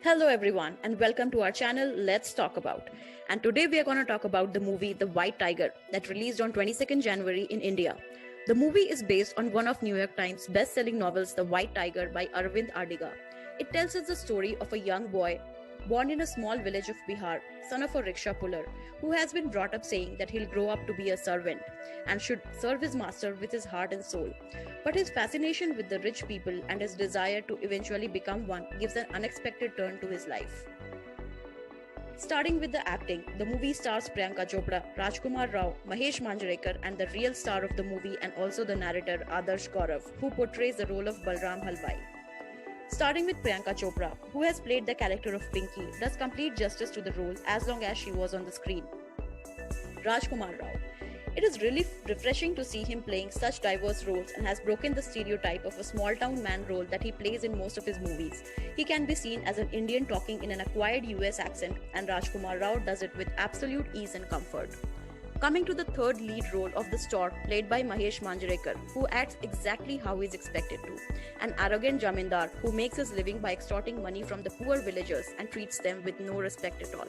Hello everyone and welcome to our channel Let's Talk About. And today we are going to talk about the movie The White Tiger that released on 22nd January in India. The movie is based on one of New York Times best-selling novels The White Tiger by Arvind Adiga. It tells us the story of a young boy born in a small village of Bihar, son of a rickshaw puller, who has been brought up saying that he'll grow up to be a servant and should serve his master with his heart and soul. But his fascination with the rich people and his desire to eventually become one gives an unexpected turn to his life. Starting with the acting, the movie stars Priyanka Chopra, Rajkumar Rao, Mahesh Manjrekar, and the real star of the movie and also the narrator Adarsh Gaurav, who portrays the role of Balram Halwai. Starting with Priyanka Chopra, who has played the character of Pinky, does complete justice to the role as long as she was on the screen. Rajkumar Rao. It is really refreshing to see him playing such diverse roles and has broken the stereotype of a small town man role that he plays in most of his movies. He can be seen as an Indian talking in an acquired US accent, and Rajkumar Rao does it with absolute ease and comfort. Coming to the third lead role of the stork, played by Mahesh Manjrekar, who acts exactly how he is expected to. An arrogant jamindar who makes his living by extorting money from the poor villagers and treats them with no respect at all.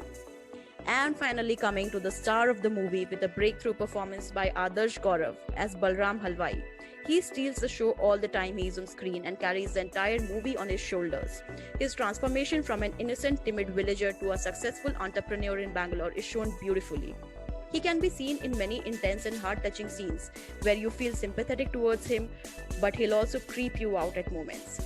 And finally coming to the star of the movie with a breakthrough performance by Adarsh Gaurav as Balram Halwai. He steals the show all the time he is on screen and carries the entire movie on his shoulders. His transformation from an innocent, timid villager to a successful entrepreneur in Bangalore is shown beautifully. He can be seen in many intense and heart-touching scenes where you feel sympathetic towards him, but he'll also creep you out at moments.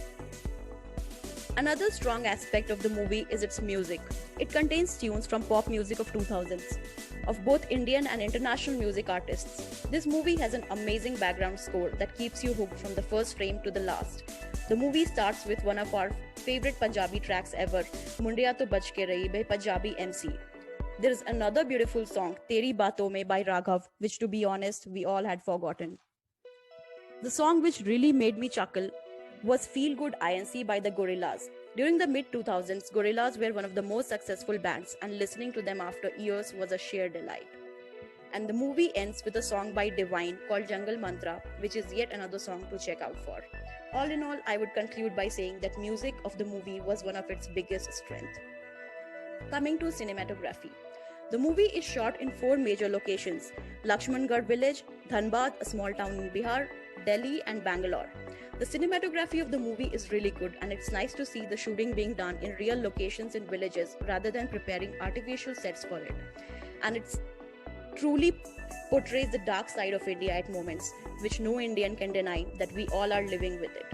Another strong aspect of the movie is its music. It contains tunes from pop music of 2000s, of both Indian and international music artists. This movie has an amazing background score that keeps you hooked from the first frame to the last. The movie starts with one of our favorite Punjabi tracks ever, Mundiya To Bach Ke Rahi by Punjabi MC. There is another beautiful song, Teri Baaton Mein by Raghav, which to be honest, we all had forgotten. The song which really made me chuckle was Feel Good INC by the Gorillaz. During the mid-2000s, Gorillaz were one of the most successful bands, and listening to them after years was a sheer delight. And the movie ends with a song by Divine called Jungle Mantra, which is yet another song to check out for. All in all, I would conclude by saying that music of the movie was one of its biggest strengths. Coming to cinematography. The movie is shot in 4 major locations: Lakshmangarh village, Dhanbad, a small town in Bihar, Delhi, and Bangalore. The cinematography of the movie is really good, and it's nice to see the shooting being done in real locations in villages rather than preparing artificial sets for it. And it truly portrays the dark side of India at moments, which no Indian can deny that we all are living with it.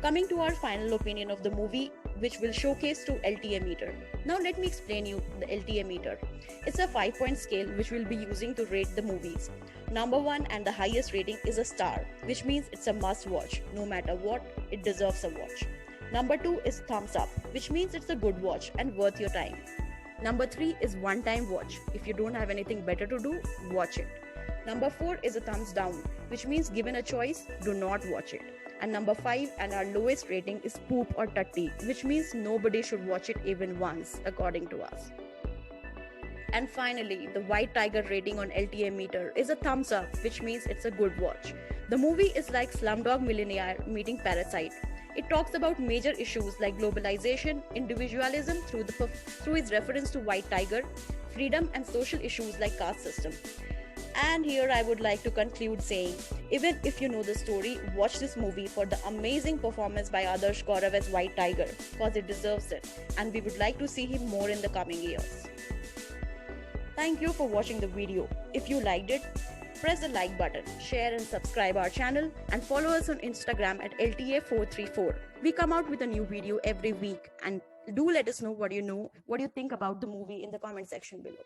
Coming to our final opinion of the movie, which will showcase to LTA meter. Now let me explain you the LTA meter. It's a 5-point scale which we'll be using to rate the movies. Number 1 and the highest rating is a star, which means it's a must watch. No matter what, it deserves a watch. Number 2 is thumbs up, which means it's a good watch and worth your time. Number 3 is one-time watch. If you don't have anything better to do, watch it. Number 4 is a thumbs down, which means given a choice, do not watch it. And number 5 and our lowest rating is poop or tutty, which means nobody should watch it even once, according to us. And finally, the White Tiger rating on LTA meter is a thumbs up, which means it's a good watch. The movie is like Slumdog Millionaire meeting Parasite. It talks about major issues like globalization, individualism through its reference to White Tiger, freedom, and social issues like caste system. And here I would like to conclude saying, even if you know the story, watch this movie for the amazing performance by Adarsh Gaurav as White Tiger, cause it deserves it, and we would like to see him more in the coming years. Thank you for watching the video. If you liked it, press the like button, share and subscribe our channel, and follow us on Instagram at LTA434. We come out with a new video every week, and do let us know what you think about the movie in the comment section below.